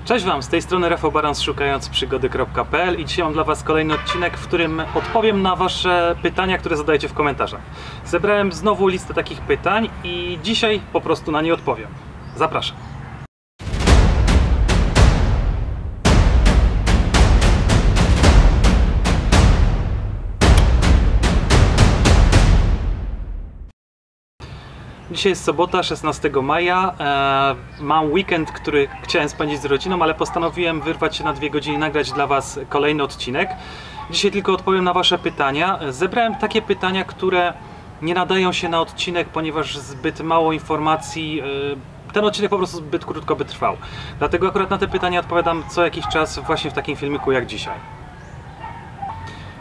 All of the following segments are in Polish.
Cześć Wam, z tej strony Rafał Baran z szukającprzygody.pl i dzisiaj mam dla Was kolejny odcinek, w którym odpowiem na Wasze pytania, które zadajecie w komentarzach. Zebrałem znowu listę takich pytań i dzisiaj po prostu na nie odpowiem. Zapraszam. Dzisiaj jest sobota, 16 maja. Mam weekend, który chciałem spędzić z rodziną, ale postanowiłem wyrwać się na 2 godziny i nagrać dla Was kolejny odcinek. Dzisiaj tylko odpowiem na Wasze pytania. Zebrałem takie pytania, które nie nadają się na odcinek, ponieważ zbyt mało informacji. Ten odcinek po prostu zbyt krótko by trwał. Dlatego akurat na te pytania odpowiadam co jakiś czas właśnie w takim filmiku jak dzisiaj.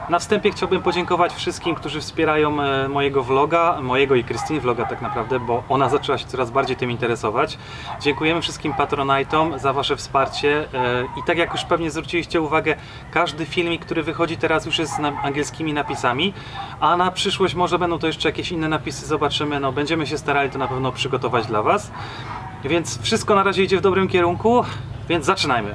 Na wstępie chciałbym podziękować wszystkim, którzy wspierają mojego vloga, mojego i Krystyny vloga tak naprawdę, bo ona zaczęła się coraz bardziej tym interesować. Dziękujemy wszystkim patronajtom za Wasze wsparcie i tak jak już pewnie zwróciliście uwagę, każdy filmik, który wychodzi teraz już jest z angielskimi napisami, a na przyszłość może będą to jeszcze jakieś inne napisy, zobaczymy, no będziemy się starali to na pewno przygotować dla Was. Więc wszystko na razie idzie w dobrym kierunku, więc zaczynajmy.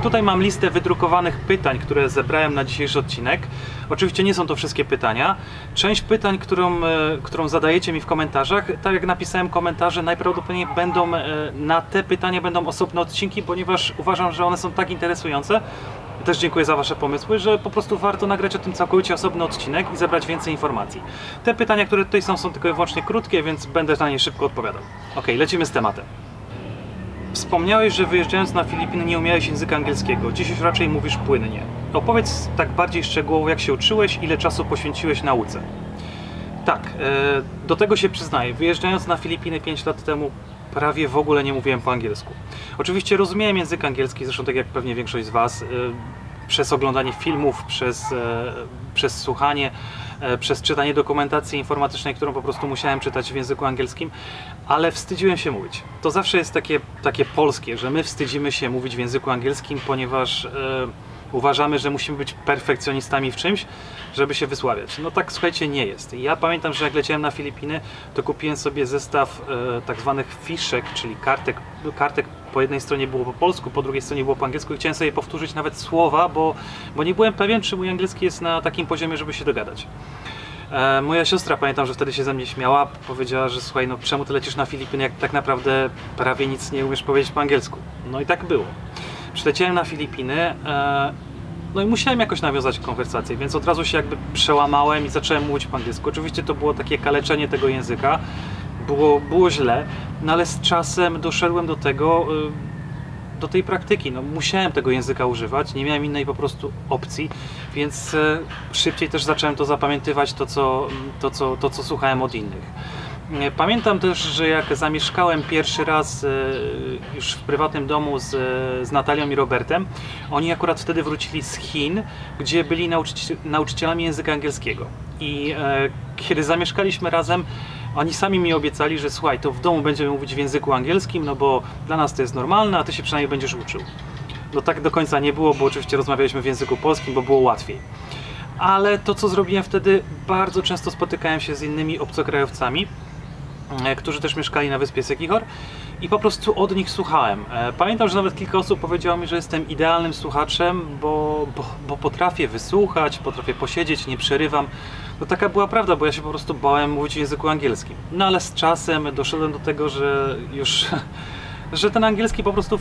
Tutaj mam listę wydrukowanych pytań, które zebrałem na dzisiejszy odcinek. Oczywiście nie są to wszystkie pytania. Część pytań, którą zadajecie mi w komentarzach, tak jak napisałem komentarze, najprawdopodobniej na te pytania będą osobne odcinki, ponieważ uważam, że one są tak interesujące. Też dziękuję za Wasze pomysły, że po prostu warto nagrać o tym całkowicie osobny odcinek i zebrać więcej informacji. Te pytania, które tutaj są tylko i wyłącznie krótkie, więc będę na nie szybko odpowiadał. Ok, lecimy z tematem. Wspomniałeś, że wyjeżdżając na Filipiny nie umiałeś języka angielskiego. Dziś już raczej mówisz płynnie. Opowiedz tak bardziej szczegółowo, jak się uczyłeś, ile czasu poświęciłeś nauce. Tak, do tego się przyznaję. Wyjeżdżając na Filipiny 5 lat temu prawie w ogóle nie mówiłem po angielsku. Oczywiście rozumiałem język angielski, zresztą tak jak pewnie większość z Was, przez oglądanie filmów, przez słuchanie, przez czytanie dokumentacji informatycznej, którą po prostu musiałem czytać w języku angielskim, ale wstydziłem się mówić. To zawsze jest takie polskie, że my wstydzimy się mówić w języku angielskim, ponieważ uważamy, że musimy być perfekcjonistami w czymś, żeby się wysławiać. No tak, słuchajcie, nie jest. Ja pamiętam, że jak leciałem na Filipiny, to kupiłem sobie zestaw tak zwanych fiszek, czyli kartek. Po jednej stronie było po polsku, po drugiej stronie było po angielsku i chciałem sobie powtórzyć nawet słowa, bo nie byłem pewien, czy mój angielski jest na takim poziomie, żeby się dogadać. Moja siostra, pamiętam, że wtedy się ze mnie śmiała, powiedziała, że słuchaj, no czemu ty lecisz na Filipiny, jak tak naprawdę prawie nic nie umiesz powiedzieć po angielsku. No i tak było. Przyleciałem na Filipiny, no i musiałem jakoś nawiązać konwersację, więc od razu się jakby przełamałem i zacząłem mówić po angielsku. Oczywiście to było takie kaleczenie tego języka, było źle, no ale z czasem doszedłem do tej praktyki. No, musiałem tego języka używać, nie miałem innej po prostu opcji, więc szybciej też zacząłem to zapamiętywać, to co słuchałem od innych. Pamiętam też, że jak zamieszkałem pierwszy raz już w prywatnym domu z Natalią i Robertem, oni akurat wtedy wrócili z Chin, gdzie byli nauczycielami języka angielskiego. I kiedy zamieszkaliśmy razem, oni sami mi obiecali, że słuchaj, to w domu będziemy mówić w języku angielskim, no bo dla nas to jest normalne, a ty się przynajmniej będziesz uczył. No tak do końca nie było, bo oczywiście rozmawialiśmy w języku polskim, bo było łatwiej. Ale to, co zrobiłem wtedy, bardzo często spotykałem się z innymi obcokrajowcami, którzy też mieszkali na wyspie Siquijor i po prostu od nich słuchałem. Pamiętam, że nawet kilka osób powiedziało mi, że jestem idealnym słuchaczem, bo potrafię wysłuchać, potrafię posiedzieć, nie przerywam. No taka była prawda, bo ja się po prostu bałem mówić w języku angielskim. No ale z czasem doszedłem do tego, że ten angielski po prostu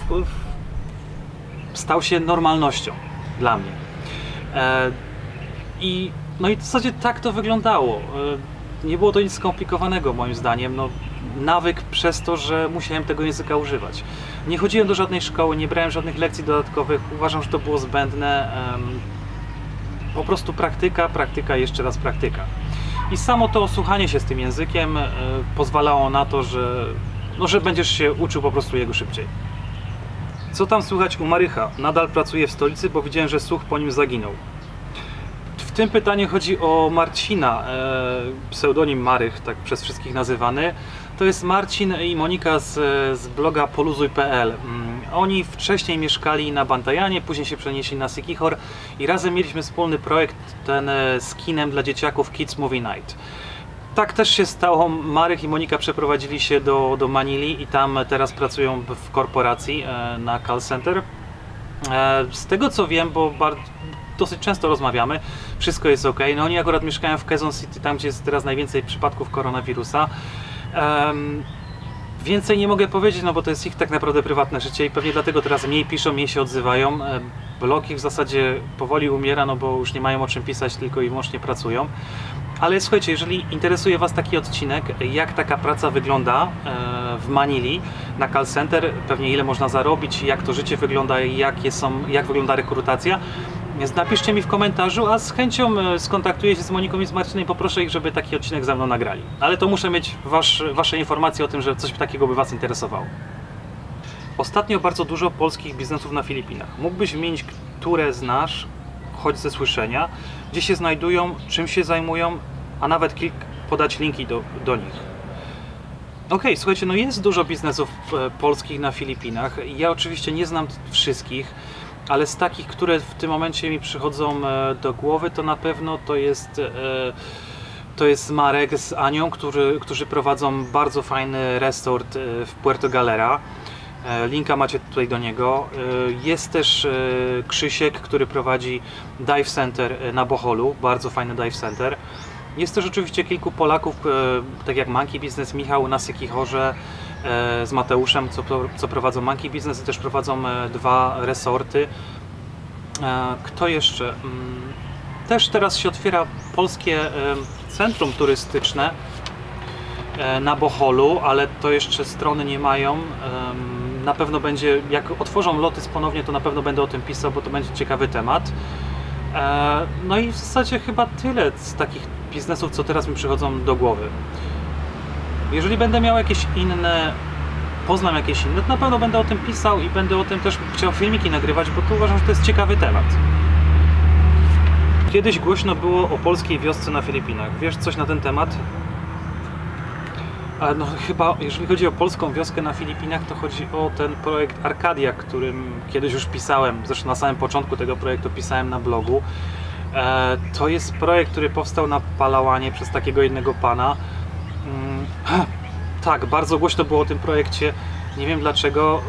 stał się normalnością dla mnie. No i w zasadzie tak to wyglądało. Nie było to nic skomplikowanego moim zdaniem, no, nawyk przez to, że musiałem tego języka używać. Nie chodziłem do żadnej szkoły, nie brałem żadnych lekcji dodatkowych, uważam, że to było zbędne. Po prostu praktyka, jeszcze raz praktyka. I samo to osłuchanie się z tym językiem pozwalało na to, że będziesz się uczył po prostu jego szybciej. Co tam słychać u Marycha? Nadal pracuje w stolicy, bo widziałem, że słuch po nim zaginął. W tym pytaniu chodzi o Marcina, pseudonim Marych, tak przez wszystkich nazywany. To jest Marcin i Monika z bloga poluzuj.pl. Oni wcześniej mieszkali na Bantayanie, później się przenieśli na Siquijor i razem mieliśmy wspólny projekt, ten z kinem dla dzieciaków Kids Movie Night. Tak też się stało. Marek i Monika przeprowadzili się do Manili i tam teraz pracują w korporacji na call center. Z tego co wiem, bo dosyć często rozmawiamy, wszystko jest ok. No oni akurat mieszkają w Quezon City, tam gdzie jest teraz najwięcej przypadków koronawirusa. Więcej nie mogę powiedzieć, no bo to jest ich tak naprawdę prywatne życie i pewnie dlatego teraz mniej piszą, mniej się odzywają. Blog ich w zasadzie powoli umiera, no bo już nie mają o czym pisać, tylko i wyłącznie pracują. Ale słuchajcie, jeżeli interesuje Was taki odcinek, jak taka praca wygląda w Manili na call center, pewnie ile można zarobić, jak to życie wygląda, jak wygląda rekrutacja, więc napiszcie mi w komentarzu, a z chęcią skontaktuję się z Moniką i z Marcinem i poproszę ich, żeby taki odcinek ze mną nagrali. Ale to muszę mieć Wasze informacje o tym, że coś takiego by Was interesowało. Ostatnio bardzo dużo polskich biznesów na Filipinach. Mógłbyś wymienić, które znasz, choć ze słyszenia, gdzie się znajdują, czym się zajmują, a nawet podać linki do nich. Okej, słuchajcie, no jest dużo biznesów polskich na Filipinach. Ja oczywiście nie znam wszystkich, ale z takich, które w tym momencie mi przychodzą do głowy, to na pewno to jest Marek z Anią, którzy prowadzą bardzo fajny resort w Puerto Galera. Linka macie tutaj do niego. Jest też Krzysiek, który prowadzi dive center na Boholu, bardzo fajny dive center. Jest też oczywiście kilku Polaków, tak jak Monkey Business, Michał na Sykichorze z Mateuszem, co prowadzą Monkey Business i też prowadzą dwa resorty. Kto jeszcze? Też teraz się otwiera polskie centrum turystyczne na Boholu, ale to jeszcze strony nie mają. Na pewno będzie, jak otworzą loty ponownie, to na pewno będę o tym pisał, bo to będzie ciekawy temat. No i w zasadzie chyba tyle z takich biznesów, co teraz mi przychodzą do głowy. Jeżeli będę miał jakieś inne, poznam jakieś inne, to na pewno będę o tym pisał i będę o tym też chciał filmiki nagrywać, bo to uważam, że to jest ciekawy temat. Kiedyś głośno było o polskiej wiosce na Filipinach. Wiesz coś na ten temat? No chyba, jeżeli chodzi o polską wioskę na Filipinach, to chodzi o ten projekt Arcadia, którym kiedyś już pisałem, zresztą na samym początku tego projektu pisałem na blogu. To jest projekt, który powstał na Palauanie przez takiego jednego pana. Tak, bardzo głośno było o tym projekcie, nie wiem dlaczego.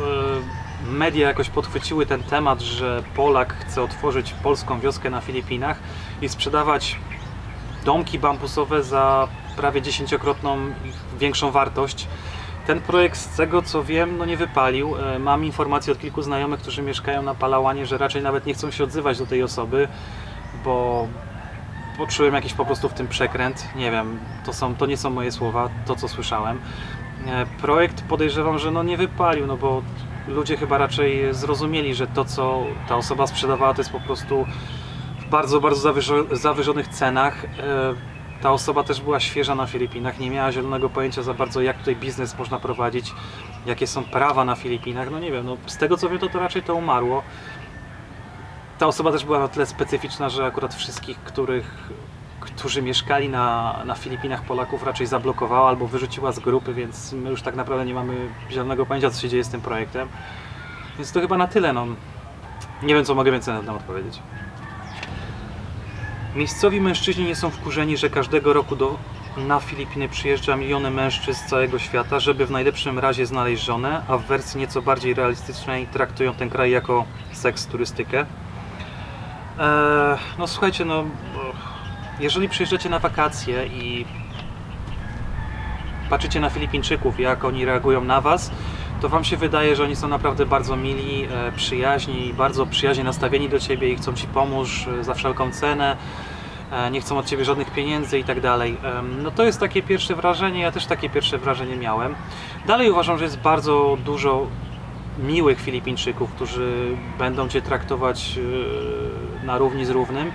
Media jakoś podchwyciły ten temat, że Polak chce otworzyć polską wioskę na Filipinach i sprzedawać domki bambusowe za prawie 10-krotną większą wartość. Ten projekt, z tego co wiem, no nie wypalił. Mam informacje od kilku znajomych, którzy mieszkają na Palauanie, że raczej nawet nie chcą się odzywać do tej osoby, bo poczułem jakiś po prostu w tym przekręt. Nie wiem, to nie są moje słowa, to co słyszałem. Projekt podejrzewam, że no nie wypalił, no bo ludzie chyba raczej zrozumieli, że to co ta osoba sprzedawała, to jest po prostu w bardzo, bardzo zawyżonych cenach. Ta osoba też była świeża na Filipinach, nie miała zielonego pojęcia za bardzo, jak tutaj biznes można prowadzić, jakie są prawa na Filipinach. No nie wiem, no z tego co wiem, to raczej to umarło. Ta osoba też była na tyle specyficzna, że akurat wszystkich, którzy mieszkali na Filipinach, Polaków raczej zablokowała albo wyrzuciła z grupy, więc my już tak naprawdę nie mamy zielonego pojęcia, co się dzieje z tym projektem. Więc to chyba na tyle, no. Nie wiem, co mogę więcej na tym odpowiedzieć. Miejscowi mężczyźni nie są wkurzeni, że każdego roku na Filipiny przyjeżdża miliony mężczyzn z całego świata, żeby w najlepszym razie znaleźć żonę, a w wersji nieco bardziej realistycznej traktują ten kraj jako seks turystykę. No słuchajcie, no jeżeli przyjeżdżacie na wakacje i patrzycie na Filipińczyków, jak oni reagują na Was, to Wam się wydaje, że oni są naprawdę bardzo mili, przyjaźni, bardzo przyjaźnie nastawieni do Ciebie i chcą Ci pomóc za wszelką cenę, nie chcą od Ciebie żadnych pieniędzy i tak dalej. No to jest takie pierwsze wrażenie, ja też takie pierwsze wrażenie miałem. Dalej uważam, że jest bardzo dużo miłych Filipińczyków, którzy będą Cię traktować na równi z równym,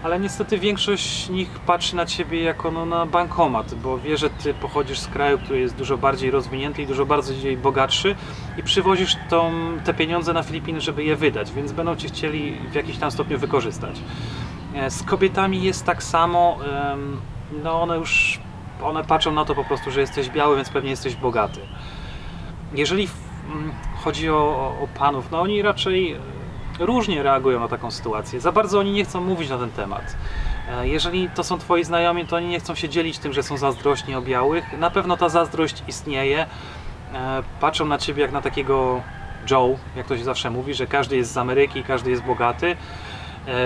ale niestety większość z nich patrzy na Ciebie jako na bankomat, bo wie, że Ty pochodzisz z kraju, który jest dużo bardziej rozwinięty i dużo bardziej bogatszy i przywozisz te pieniądze na Filipiny, żeby je wydać, więc będą Cię chcieli w jakimś tam stopniu wykorzystać. Z kobietami jest tak samo, no one patrzą na to po prostu, że jesteś biały, więc pewnie jesteś bogaty. Jeżeli chodzi o panów, no oni raczej różnie reagują na taką sytuację. Za bardzo oni nie chcą mówić na ten temat. Jeżeli to są twoi znajomi, to oni nie chcą się dzielić tym, że są zazdrośni o białych. Na pewno ta zazdrość istnieje. Patrzą na ciebie jak na takiego Joe, jak to się zawsze mówi, że każdy jest z Ameryki, każdy jest bogaty.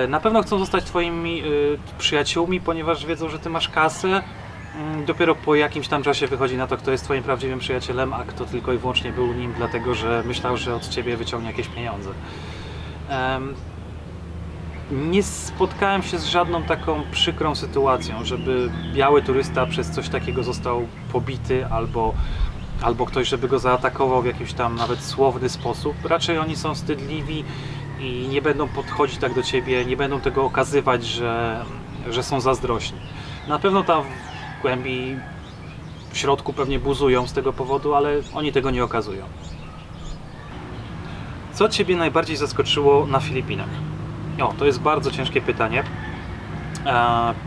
Na pewno chcą zostać twoimi przyjaciółmi, ponieważ wiedzą, że ty masz kasę. Dopiero po jakimś tam czasie wychodzi na to, kto jest twoim prawdziwym przyjacielem, a kto tylko i wyłącznie był nim, dlatego że myślał, że od ciebie wyciągnie jakieś pieniądze. Nie spotkałem się z żadną taką przykrą sytuacją, żeby biały turysta przez coś takiego został pobity albo ktoś, żeby go zaatakował w jakiś tam nawet słowny sposób. Raczej oni są wstydliwi i nie będą podchodzić tak do ciebie, nie będą tego okazywać, że są zazdrośni. Na pewno tam w głębi, w środku pewnie buzują z tego powodu, ale oni tego nie okazują. Co ciebie najbardziej zaskoczyło na Filipinach? O, to jest bardzo ciężkie pytanie,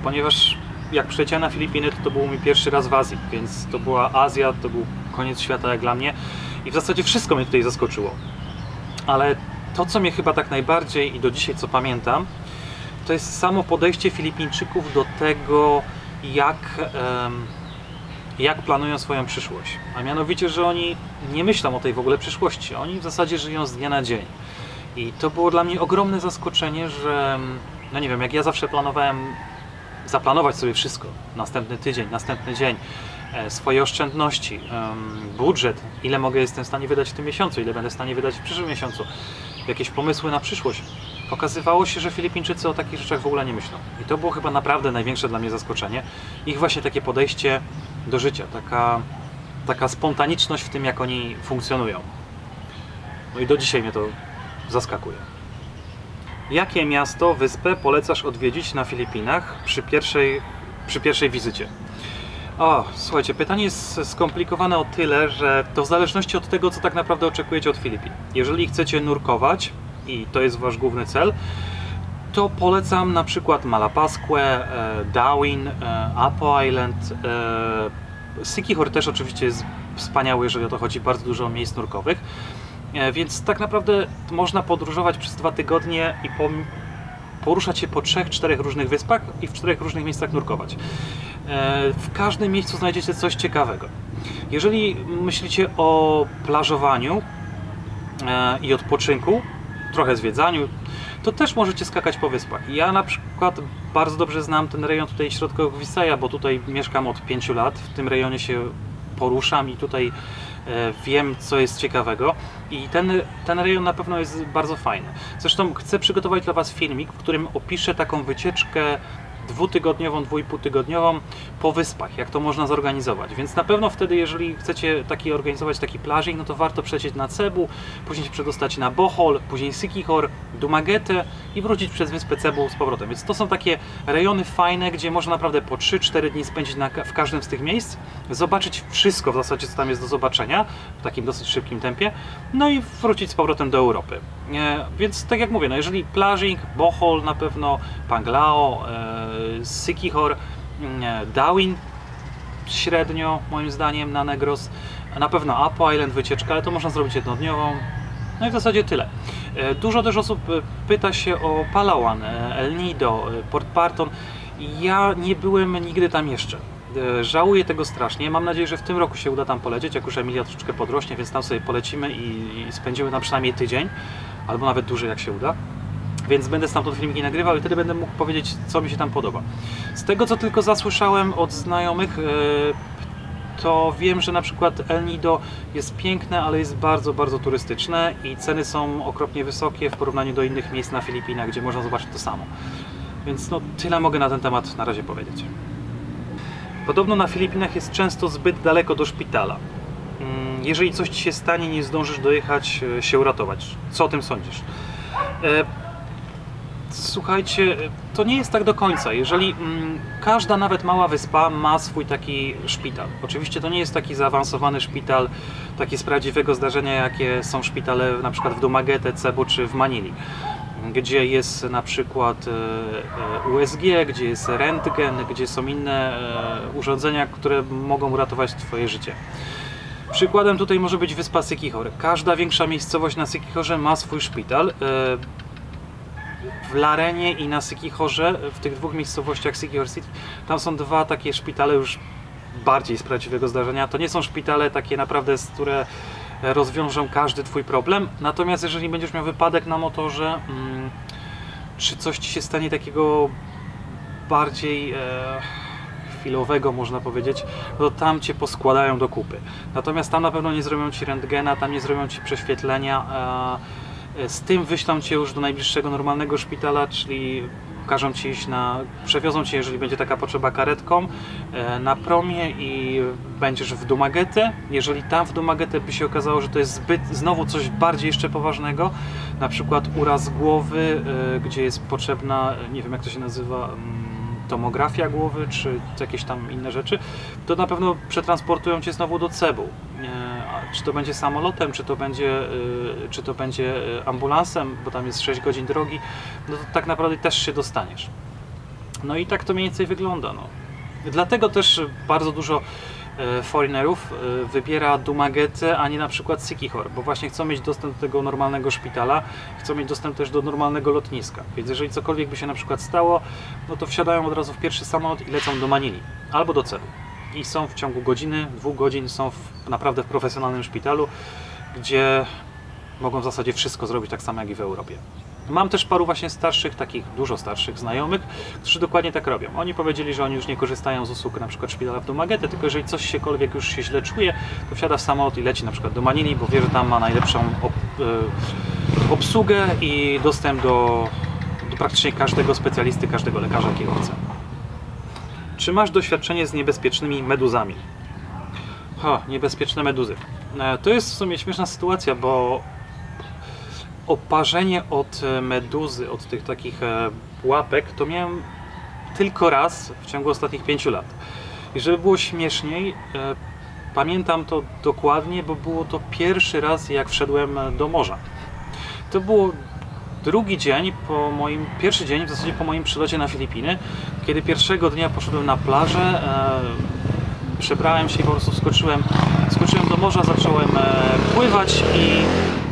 ponieważ jak przyleciałem na Filipiny, to był mój pierwszy raz w Azji, więc to była Azja, to był koniec świata jak dla mnie i w zasadzie wszystko mnie tutaj zaskoczyło. Ale to, co mnie chyba tak najbardziej i do dzisiaj co pamiętam, to jest samo podejście Filipińczyków do tego, jak planują swoją przyszłość. A mianowicie, że oni nie myślą o tej w ogóle przyszłości, oni w zasadzie żyją z dnia na dzień. I to było dla mnie ogromne zaskoczenie, że no nie wiem, jak ja zawsze planowałem zaplanować sobie wszystko, następny tydzień, następny dzień, swoje oszczędności, budżet, ile jestem w stanie wydać w tym miesiącu, ile będę w stanie wydać w przyszłym miesiącu, jakieś pomysły na przyszłość. Okazywało się, że Filipińczycy o takich rzeczach w ogóle nie myślą. I to było chyba naprawdę największe dla mnie zaskoczenie. Ich właśnie takie podejście do życia, taka spontaniczność w tym, jak oni funkcjonują. No i do dzisiaj mnie to zaskakuje. Jakie miasto, wyspę polecasz odwiedzić na Filipinach przy pierwszej wizycie? O, słuchajcie, pytanie jest skomplikowane o tyle, że to w zależności od tego, co tak naprawdę oczekujecie od Filipin. Jeżeli chcecie nurkować i to jest wasz główny cel, to polecam na przykład Malapascue, Darwin, Apo Island. Siquijor też oczywiście jest wspaniały, jeżeli o to chodzi, bardzo dużo miejsc nurkowych. Więc tak naprawdę można podróżować przez 2 tygodnie i poruszać się po 3-4 różnych wyspach i w 4 różnych miejscach nurkować. W każdym miejscu znajdziecie coś ciekawego. Jeżeli myślicie o plażowaniu i odpoczynku, trochę zwiedzaniu, to też możecie skakać po wyspach. Ja na przykład bardzo dobrze znam ten rejon tutaj środkowy Visaya, bo tutaj mieszkam od 5 lat, w tym rejonie się poruszam i tutaj wiem, co jest ciekawego i ten rejon na pewno jest bardzo fajny. Zresztą chcę przygotować dla was filmik, w którym opiszę taką wycieczkę 2-tygodniową, 2,5-tygodniową po wyspach, jak to można zorganizować. Więc na pewno wtedy, jeżeli chcecie organizować taki plażing, no to warto przejść na Cebu, później się przedostać na Bohol, później Siquijor, Dumaguete i wrócić przez wyspę Cebu z powrotem. Więc to są takie rejony fajne, gdzie można naprawdę po 3-4 dni spędzić w każdym z tych miejsc, zobaczyć wszystko w zasadzie, co tam jest do zobaczenia w takim dosyć szybkim tempie, no i wrócić z powrotem do Europy. Więc tak jak mówię, no jeżeli plażing, Bohol na pewno, Panglao, Siquijor, Darwin średnio moim zdaniem na Negros, na pewno Apo Island wycieczka, ale to można zrobić jednodniową. No i w zasadzie tyle. Dużo też osób pyta się o Palawan, El Nido, Port Barton. Ja nie byłem nigdy tam jeszcze. Żałuję tego strasznie. Mam nadzieję, że w tym roku się uda tam polecieć, jak już Emilia troszeczkę podrośnie, więc tam sobie polecimy i spędzimy tam przynajmniej tydzień, albo nawet dłużej, jak się uda. Więc będę stamtąd filmiki nagrywał i wtedy będę mógł powiedzieć, co mi się tam podoba. Z tego, co tylko zasłyszałem od znajomych, to wiem, że na przykład El Nido jest piękne, ale jest bardzo, bardzo turystyczne i ceny są okropnie wysokie w porównaniu do innych miejsc na Filipinach, gdzie można zobaczyć to samo. Więc no, tyle mogę na ten temat na razie powiedzieć. Podobno na Filipinach jest często zbyt daleko do szpitala. Jeżeli coś ci się stanie, nie zdążysz dojechać się uratować. Co o tym sądzisz? Słuchajcie, to nie jest tak do końca. Jeżeli każda nawet mała wyspa ma swój taki szpital. Oczywiście to nie jest taki zaawansowany szpital, taki z prawdziwego zdarzenia, jakie są szpitale na przykład w Dumaguete, Cebu czy w Manili, gdzie jest na przykład USG, gdzie jest rentgen, gdzie są inne urządzenia, które mogą uratować twoje życie. Przykładem tutaj może być wyspa Siquijor. Każda większa miejscowość na Siquijorze ma swój szpital. w Larenie i na Sykichorze, w tych dwóch miejscowościach Sykichor City, tam są dwa takie szpitale już bardziej z prawdziwego zdarzenia. To nie są szpitale takie naprawdę, które rozwiążą każdy twój problem. Natomiast jeżeli będziesz miał wypadek na motorze, czy coś ci się stanie takiego bardziej chwilowego, można powiedzieć, to tam cię poskładają do kupy. Natomiast tam na pewno nie zrobią ci rentgena, tam nie zrobią ci prześwietlenia. Z tym wyślą cię już do najbliższego normalnego szpitala, czyli każą ci iść przewiozą cię, jeżeli będzie taka potrzeba, karetką na promie i będziesz w Dumaguete. Jeżeli tam w Dumaguete by się okazało, że to jest znowu coś bardziej jeszcze poważnego, na przykład uraz głowy, gdzie jest potrzebna, nie wiem jak to się nazywa, tomografia głowy, czy jakieś tam inne rzeczy, to na pewno przetransportują cię znowu do Cebu. Czy to będzie samolotem, czy to będzie ambulansem, bo tam jest 6 godzin drogi, no to tak naprawdę też się dostaniesz. No i tak to mniej więcej wygląda. No. Dlatego też bardzo dużo foreignerów wybiera Dumaguete, a nie na przykład Sykichor, bo właśnie chcą mieć dostęp do tego normalnego szpitala, chcą mieć dostęp też do normalnego lotniska. Więc jeżeli cokolwiek by się na przykład stało, no to wsiadają od razu w pierwszy samolot i lecą do Manili albo do Cebu. I są w ciągu godziny, 2 godzin są naprawdę w profesjonalnym szpitalu, gdzie mogą w zasadzie wszystko zrobić tak samo jak i w Europie. Mam też paru właśnie starszych, takich dużo starszych znajomych, którzy dokładnie tak robią. Oni powiedzieli, że oni już nie korzystają z usług na przykład szpitala w Dumaguete, tylko jeżeli coś siekolwiek już się źle czuje, to wsiada w samolot i leci na przykład do Manili, bo wie, że tam ma najlepszą obsługę i dostęp do praktycznie każdego specjalisty, każdego lekarza, jakiego chce. Czy masz doświadczenie z niebezpiecznymi meduzami? Niebezpieczne meduzy. To jest w sumie śmieszna sytuacja, bo oparzenie od meduzy, od tych takich łapek, to miałem tylko raz w ciągu ostatnich 5 lat. I żeby było śmieszniej, pamiętam to dokładnie, bo było to pierwszy raz, jak wszedłem do morza. To było pierwszy dzień w zasadzie po moim przylocie na Filipiny, kiedy pierwszego dnia poszedłem na plażę, przebrałem się i po prostu skoczyłem do morza, zacząłem pływać i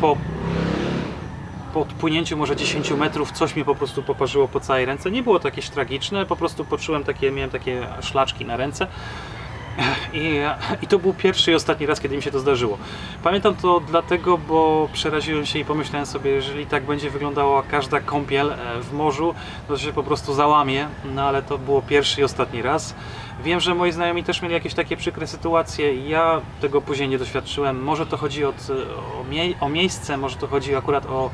po odpłynięciu może 10 metrów coś mi po prostu poparzyło po całej ręce. Nie było to jakieś tragiczne, po prostu miałem takie szlaczki na ręce. I to był pierwszy i ostatni raz, kiedy mi się to zdarzyło. Pamiętam to dlatego, bo przeraziłem się i pomyślałem sobie, jeżeli tak będzie wyglądała każda kąpiel w morzu, to się po prostu załamie, no ale to było pierwszy i ostatni raz. Wiem, że moi znajomi też mieli jakieś takie przykre sytuacje, ja tego później nie doświadczyłem. Może to chodzi o miejsce, może to chodzi akurat o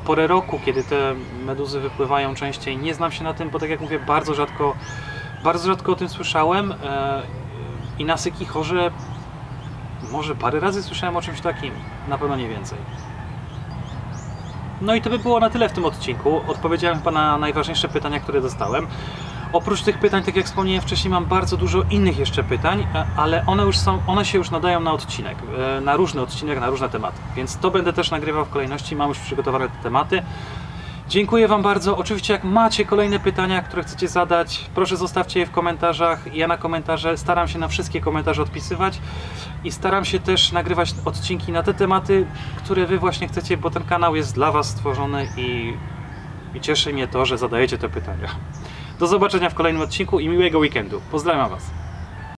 porę roku, kiedy te meduzy wypływają częściej. Nie znam się na tym, bo tak jak mówię, bardzo rzadko o tym słyszałem. I na Sykichorze może parę razy słyszałem o czymś takim, na pewno nie więcej. No i to by było na tyle w tym odcinku. Odpowiedziałem chyba na najważniejsze pytania, które dostałem. Oprócz tych pytań, tak jak wspomniałem wcześniej, mam bardzo dużo innych jeszcze pytań, ale one się już nadają na odcinek, na różny odcinek, na różne tematy. Więc to będę też nagrywał w kolejności, mam już przygotowane te tematy. Dziękuję Wam bardzo. Oczywiście jak macie kolejne pytania, które chcecie zadać, proszę zostawcie je w komentarzach. Ja na komentarze staram się na wszystkie komentarze odpisywać i staram się też nagrywać odcinki na te tematy, które Wy właśnie chcecie, bo ten kanał jest dla Was stworzony i cieszy mnie to, że zadajecie te pytania. Do zobaczenia w kolejnym odcinku i miłego weekendu. Pozdrawiam Was.